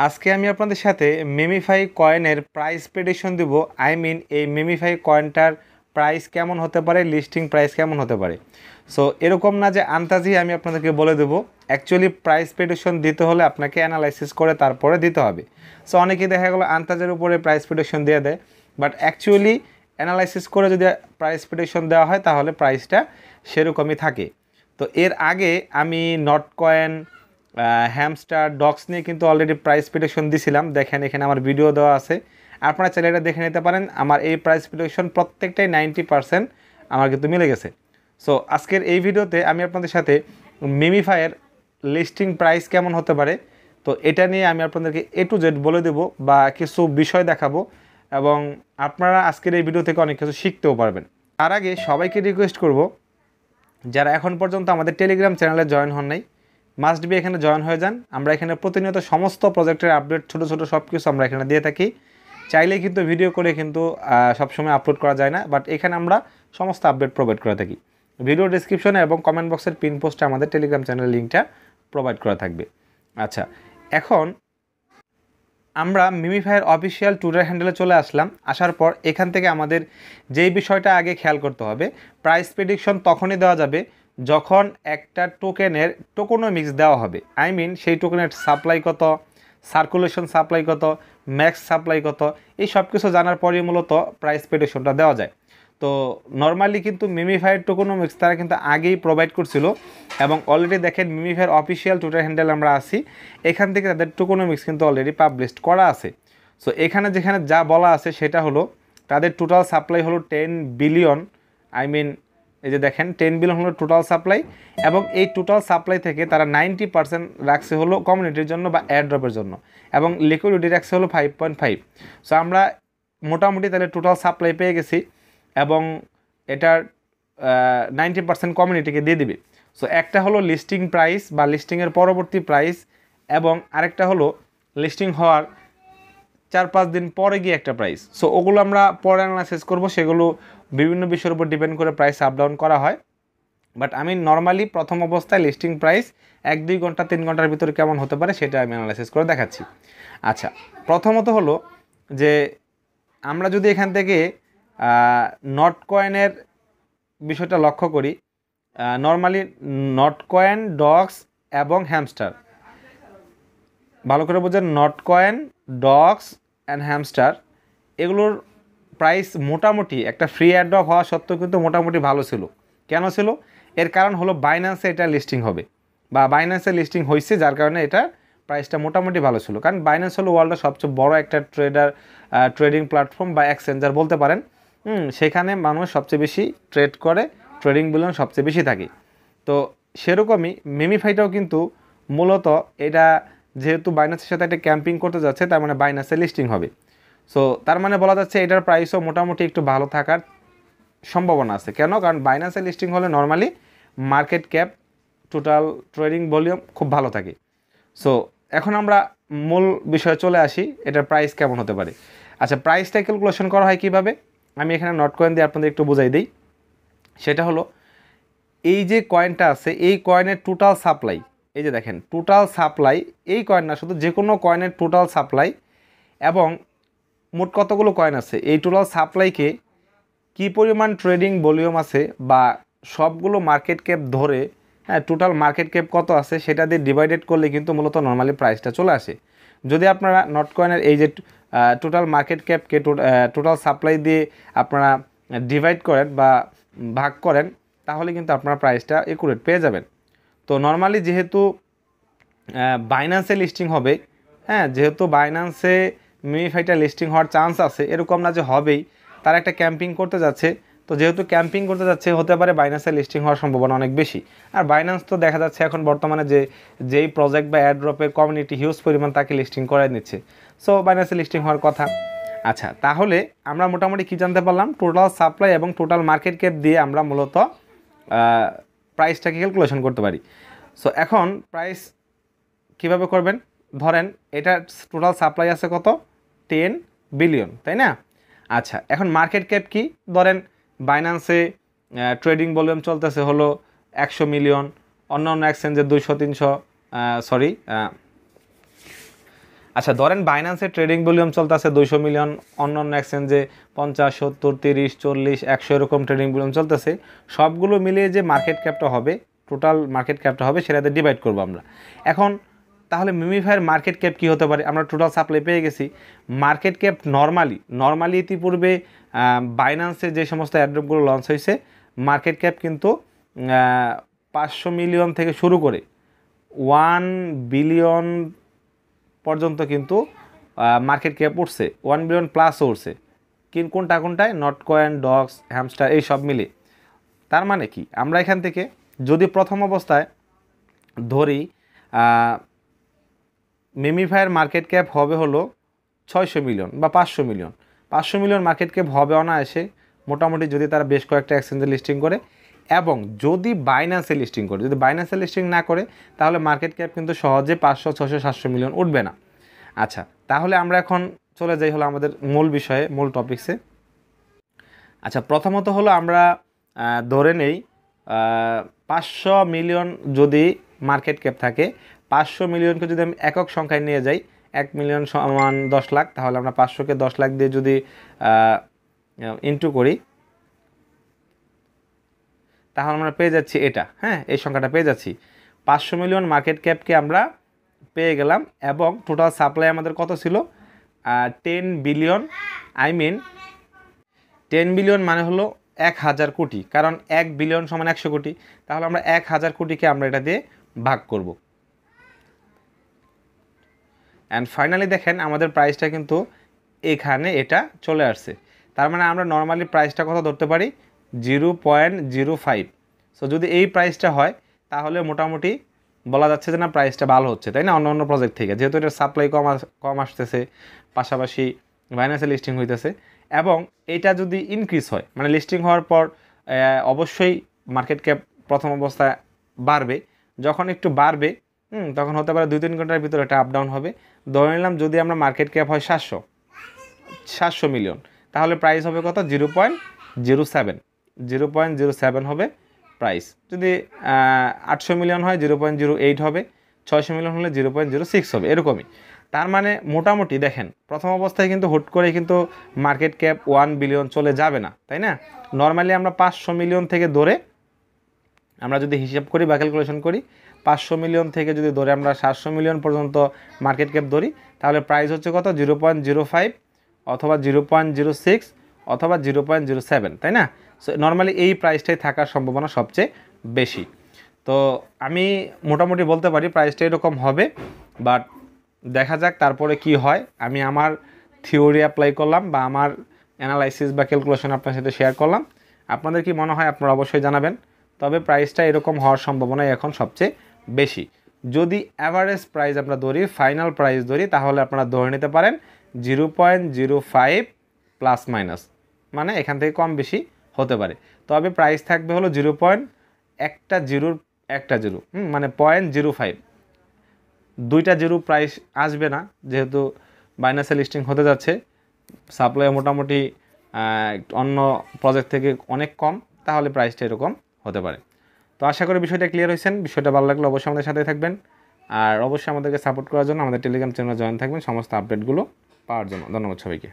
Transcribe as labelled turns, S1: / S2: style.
S1: আজকে আমি আপনাদের সাথে মেমিফাই কয়েনের প্রাইস প্রেডিকশন দিব। এই মেমিফাই কয়েনটার প্রাইস কেমন হতে পারে, লিস্টিং প্রাইস কেমন হতে পারে। সো এরকম না যে আন্তাজি আমি আপনাদেরকে বলে দেবো। অ্যাকচুয়ালি প্রাইস প্রেডিকশন দিতে হলে আপনাকে অ্যানালাইসিস করে তারপরে দিতে হবে। সো অনেকেই দেখা গেলো আন্তাজের উপরে প্রাইস প্রেডিকশন দিয়ে দেয়, বাট অ্যাকচুয়ালি অ্যানালাইসিস করে যদি প্রাইস প্রেডিকশন দেওয়া হয় তাহলে প্রাইসটা সেরকমই থাকে। তো এর আগে আমি নট কয়েন, হ্যামস্টার, ডগস নিয়ে কিন্তু অলরেডি প্রাইস প্রেডিকশন দিছিলাম। দেখেন এখানে আমার ভিডিও দেওয়া আছে, আপনারা চাইলে এটা দেখে নিতে পারেন। আমার এই প্রাইস প্রেডিকশন প্রত্যেকটাই 90% আমার কিন্তু মিলে গেছে। সো আজকের এই ভিডিওতে আমি আপনাদের সাথে মেমিফাইয়ের লিস্টিং প্রাইস কেমন হতে পারে, তো এটা নিয়ে আমি আপনাদেরকে A to Z বলে দেবো বা কিছু বিষয় দেখাবো, এবং আপনারা আজকের এই ভিডিও থেকে অনেক কিছু শিখতেও পারবেন। তার আগে সবাইকে রিকোয়েস্ট করব, যারা এখন পর্যন্ত আমাদের টেলিগ্রাম চ্যানেলে জয়েন হন নাই, মাস্ট বি এখানে জয়েন হয়ে যান। আমরা এখানে প্রতিনিয়ত সমস্ত প্রজেক্টের আপডেট, ছোটো ছোটো সব কিছু আমরা এখানে দিয়ে থাকি। চাইলেই কিন্তু ভিডিও করে কিন্তু সবসময় আপলোড করা যায় না, বাট এখানে আমরা সমস্ত আপডেট প্রোভাইড করে থাকি। ভিডিও ডিসক্রিপশনে এবং কমেন্ট বক্সের পিন পোস্টে আমাদের টেলিগ্রাম চ্যানেলের লিঙ্কটা প্রোভাইড করা থাকবে। আচ্ছা, এখন আমরা মেমিফাইয়ের অফিসিয়াল টুইটার হ্যান্ডেলে চলে আসলাম। আসার পর এখান থেকে আমাদের যেই বিষয়টা আগে খেয়াল করতে হবে, প্রাইস প্রেডিকশন তখনই দেওয়া যাবে যখন একটা টোকেনের টোকোনমিক্স দেওয়া হবে। সেই টোকেনের সাপ্লাই কত, সার্কুলেশন সাপ্লাই কত, ম্যাক্স সাপ্লাই কত, এই সব কিছু জানার পরেই মূলত প্রাইস প্রেডিকশনটা দেওয়া যায়। তো নর্মালি কিন্তু মেমিফাইয়ের টোকোনমিক্স তারা কিন্তু আগেই প্রোভাইড করছিল, এবং অলরেডি দেখেন মেমিফাইয়ের অফিসিয়াল টুইটার হ্যান্ডেল আমরা আছি, এখান থেকে তাদের টোকোনমিক্স কিন্তু অলরেডি পাবলিশড করা আছে। সো এখানে যেখানে যা বলা আছে সেটা হলো তাদের টোটাল সাপ্লাই হলো 10 বিলিয়ন। এই যে দেখেন 10 বিলিয়ন হলো টোটাল সাপ্লাই, এবং এই টোটাল সাপ্লাই থেকে তারা 90% রাখছে হলো কমিউনিটির জন্য বা এয়ারড্রপের জন্য, এবং লিকুইডিটি রাখছে হলো 5.5। সো আমরা মোটামুটি তাহলে টোটাল সাপ্লাই পেয়ে গেছি, এবং এটার 90% কমিউনিটিকে দিয়ে দিবে। সো একটা হলো লিস্টিং প্রাইস বা লিস্টিংয়ের পরবর্তী প্রাইস, এবং আরেকটা হলো লিস্টিং হওয়ার 4-5 দিন পরে গিয়ে একটা প্রাইস। সো ওগুলো আমরা পরে অ্যানালাইসিস করবো, সেগুলো বিভিন্ন বিষয়ের উপর ডিপেন্ড করে প্রাইস আপ ডাউন করা হয়। বাট আমি নর্মালি প্রথম অবস্থায় লিস্টিং প্রাইস 1-2 ঘন্টা 3 ঘন্টার ভিতরে কেমন হতে পারে সেটা আমি অ্যানালাইসিস করে দেখাচ্ছি। আচ্ছা, প্রথমত হলো যে আমরা যদি এখান থেকে নট কয়েনের বিষয়টা লক্ষ্য করি, নর্মালি নট কয়েন, ডগস এবং হ্যামস্টার, ভালো করে বোঝেন, not coin, dogs and hamster, এগুলোর প্রাইস মোটামুটি একটা ফ্রি অ্যাড্রপ হওয়া সত্ত্বেও কিন্তু মোটামুটি ভালো ছিল। কেন ছিল? এর কারণ হলো বাইন্যান্সে এটা লিস্টিং হবে, বা বাইন্যান্সে লিস্টিং হয়েছে, যার কারণে এটা প্রাইসটা মোটামুটি ভালো ছিল। কারণ বাইন্যান্স হলো ওয়ার্ল্ডের সবচেয়ে বড় একটা ট্রেডিং প্ল্যাটফর্ম বা এক্সচেঞ্জার বলতে পারেন। সেখানে মানুষ সবচেয়ে বেশি ট্রেড করে, ট্রেডিং বিলিয়ন সবচেয়ে বেশি থাকে। তো সেরকমই মেমিফাইটাও কিন্তু মূলত এটা যেহেতু বাইন্যান্সের সাথে একটা ক্যাম্পিং করতে যাচ্ছে, তার মানে বাইন্যান্সে লিস্টিং হবে। সো তার মানে বলা যাচ্ছে এটার প্রাইসও মোটামুটি একটু ভালো থাকার সম্ভাবনা আছে। কেন? কারণ বাইন্যান্সে লিস্টিং হলে normally market cap, total trading volume খুব ভালো থাকে। সো এখন আমরা মূল বিষয়ে চলে আসি, এটার প্রাইস কেমন হতে পারে। আচ্ছা, প্রাইসটা ক্যালকুলেশন করা হয় কীভাবে, আমি এখানে নট কয়েন দিয়ে আপনাদের একটু বোঝাই দিই। সেটা হলো এই যে কয়েনটা আছে, এই কয়েনের টোটাল সাপ্লাই, এই যে দেখেন টোটাল সাপ্লাই, এই কয়েন না, শুধু যে কোনো কয়েনের টোটাল সাপ্লাই, এবং মোট কতগুলো কয়েন আছে, এই টোটাল সাপ্লাইকে কী পরিমাণ ট্রেডিং ভলিউম আছে বা সবগুলো মার্কেট ক্যাপ ধরে, টোটাল মার্কেট ক্যাপ কত আছে সেটা দিয়ে ডিভাইডেড করলে কিন্তু মূলত নর্মালি প্রাইসটা চলে আসে। যদি আপনারা নট কয়েনের এই যে টোটাল মার্কেট ক্যাপকে টোটাল সাপ্লাই দিয়ে আপনারা ডিভাইড করেন বা ভাগ করেন, তাহলে কিন্তু আপনার প্রাইসটা একুরেট পেয়ে যাবেন। তো নর্মালি যেহেতু বাইন্যান্সে লিস্টিং হবে, যেহেতু বাইন্যান্সে মেমিফাইটা লিস্টিং হওয়ার চান্স আছে, এরকম না যে হবেই, তারা একটা ক্যাম্পিং করতে যাচ্ছে। তো যেহেতু ক্যাম্পিং করতে যাচ্ছে, হতে পারে বাইন্যান্সে লিস্টিং হওয়ার সম্ভাবনা অনেক বেশি। আর বাইন্যান্স তো দেখা যাচ্ছে এখন বর্তমানে যেই প্রজেক্ট বা অ্যাড্রপের কমিউনিটি হিউজ পরিমাণ তাকে লিস্টিং করে নিচ্ছে। সো বাইন্যান্সে লিস্টিং হওয়ার কথা। আচ্ছা, তাহলে আমরা মোটামুটি কী জানতে পারলাম, টোটাল সাপ্লাই এবং টোটাল মার্কেট ক্যাপ দিয়ে আমরা মূলত প্রাইসটাকে ক্যালকুলেশন করতে পারি। সো এখন প্রাইস কীভাবে করবেন, ধরেন এটা টোটাল সাপ্লাই আছে কত, 10 বিলিয়ন, তাই না? আচ্ছা, এখন মার্কেট ক্যাপ কি, ধরেন বাইন্যান্সে ট্রেডিং ভলিউম চলতেছে হলো 100 মিলিয়ন, অন্য অন্য এক্সচেঞ্জে 200-300, আচ্ছা ধরেন বাইন্যান্সের ট্রেডিং ভলিউম চলতেছে 200 মিলিয়ন, অন্য অন্য এক্সচেঞ্জে 50, 70, 30, 40, 100 এরকম ট্রেডিং ভলিউম চলতেছে। সবগুলো মিলিয়ে যে মার্কেট ক্যাপটা হবে, টোটাল মার্কেট ক্যাপটা হবে, সেটাতে ডিভাইড করবো আমরা। এখন তাহলে মিমিফাইয়ের মার্কেট ক্যাপ কী হতে পারে? আমরা টোটাল সাপ্লাই পেয়ে গেছি। মার্কেট ক্যাপ নর্মালি ইতিপূর্বে বাইন্যান্সে যে সমস্ত অ্যাড্রপগুলো লঞ্চ হয়েছে, মার্কেট ক্যাপ কিন্তু 500 মিলিয়ন থেকে শুরু করে 1 বিলিয়ন পর্যন্ত কিন্তু মার্কেট ক্যাপ উঠছে, 1 বিলিয়ন প্লাসও উঠছে। কোনটায় নটকয়েন, ডক্স, হ্যামস্টার এই সব মিলে। তার মানে কি, আমরা এখান থেকে যদি প্রথম অবস্থায় ধরি মিমিফাইয়ের মার্কেট ক্যাপ হবে হলো 600 মিলিয়ন বা 500 মিলিয়ন, 500 মিলিয়ন মার্কেট ক্যাপ হবে অনায়াসে মোটামুটি, যদি তারা বেশ কয়েকটা এক্সচেঞ্জে লিস্টিং করে এবং যদি বাইন্যান্সে লিস্টিং করে। যদি বাইন্যান্সে লিস্টিং না করে তাহলে মার্কেট ক্যাপ কিন্তু সহজে 500, 600, 700 মিলিয়ন উঠবে না। আচ্ছা, তাহলে আমরা এখন চলে যাই হলো আমাদের মূল বিষয়ে, মূল টপিকসে। আচ্ছা, প্রথমত হলো আমরা ধরে নেই 500 মিলিয়ন যদি মার্কেট ক্যাপ থাকে, 500 মিলিয়নকে যদি আমি একক সংখ্যায় নিয়ে যাই, 1 মিলিয়ন সমান 10 লাখ, তাহলে আমরা 500কে 10 লাখ দিয়ে যদি ইন্টু করি, তাহলে আমরা পেয়ে যাচ্ছি এটা, হ্যাঁ, এই সংখ্যাটা পেয়ে যাচ্ছি। 500 মিলিয়ন মার্কেট ক্যাপকে আমরা পেয়ে গেলাম এবং টোটাল সাপ্লাই আমাদের কত ছিল? 10 বিলিয়ন। 10 বিলিয়ন মানে হলো 1000 কোটি, কারণ 1 বিলিয়ন সমান 100 কোটি। তাহলে আমরা 1000 কোটিকে আমরা এটা দিয়ে ভাগ করব। অ্যান্ড ফাইনালি দেখেন আমাদের প্রাইসটা কিন্তু এখানে এটা চলে আসছে। তার মানে আমরা নর্মালি প্রাইসটা কত ধরতে পারি? 0.05। সো যদি এই প্রাইসটা হয় তাহলে মোটামুটি বলা যাচ্ছে যে না, প্রাইসটা ভালো হচ্ছে, তাই না, অন্য প্রজেক্ট থেকে, যেহেতু এটার সাপ্লাই কম আসতেছে, পাশাপাশি বাইন্যান্সে লিস্টিং হইতেছে। এবং এটা যদি ইনক্রিজ হয়, মানে লিস্টিং হওয়ার পর অবশ্যই মার্কেট ক্যাপ প্রথম অবস্থায় বাড়বে। যখন একটু বাড়বে তখন হতে পারে 2-3 ঘন্টার ভিতরে এটা আপ ডাউন হবে। ধরে নিলাম যদি আমরা মার্কেট ক্যাপ হয় 700 মিলিয়ন, তাহলে প্রাইস হবে কত? 0.07 হবে প্রাইস। যদি 800 মিলিয়ন হয় 0.08 হবে, 600 মিলিয়ন হলে 0.06 হবে, এরকমই। তার মানে মোটামুটি দেখেন প্রথম অবস্থায় কিন্তু হুট করে কিন্তু মার্কেট ক্যাপ 1 বিলিয়ন চলে যাবে না, তাই না। নর্মালি আমরা 500 মিলিয়ন থেকে ধরে আমরা যদি হিসাব করি বা ক্যালকুলেশন করি, 500 মিলিয়ন থেকে যদি ধরে আমরা 700 মিলিয়ন পর্যন্ত মার্কেট ক্যাপ ধরি, তাহলে প্রাইস হচ্ছে কত? 0.05 অথবা 0.06 অথবা 0.07, তাই না। সো নর্মালি এই প্রাইসটাই থাকার সম্ভাবনা সবচেয়ে বেশি। তো আমি মোটামুটি বলতে পারি প্রাইসটা এরকম হবে, বাট দেখা যাক তারপরে কি হয়। আমি আমার থিওরি অ্যাপ্লাই করলাম বা আমার অ্যানালাইসিস বা ক্যালকুলেশন আপনার সাথে শেয়ার করলাম। আপনাদের কি মনে হয় আপনারা অবশ্যই জানাবেন। তবে প্রাইসটা এরকম হওয়ার সম্ভাবনাই এখন সবচেয়ে বেশি। যদি অ্যাভারেজ প্রাইস আমরা ধরি, ফাইনাল প্রাইস ধরি, তাহলে আপনারা ধরে নিতে পারেন 0.05 প্লাস মাইনাস, মানে এখান থেকে কম বেশি হতে পারে। তবে প্রাইস থাকবে হলো 0.1 মানে 0.05। 2টা জিরো প্রাইস আসবে না, যেহেতু বাইন্যান্সে লিস্টিং হতে যাচ্ছে, সাপ্লাই মোটামুটি অন্য প্রজেক্ট থেকে অনেক কম, তাহলে প্রাইসটা এরকম হতে পারে। তো আশা করি বিষয়টা ক্লিয়ার হয়েছেন। বিষয়টা ভালো লাগলে অবশ্যই আমাদের সাথে থাকবেন, আর অবশ্যই আমাদেরকে সাপোর্ট করার জন্য আমাদের টেলিগ্রাম চ্যানেলে জয়েন থাকবেন সমস্ত আপডেটগুলো পাওয়ার জন্য। ধন্যবাদ সবাইকে।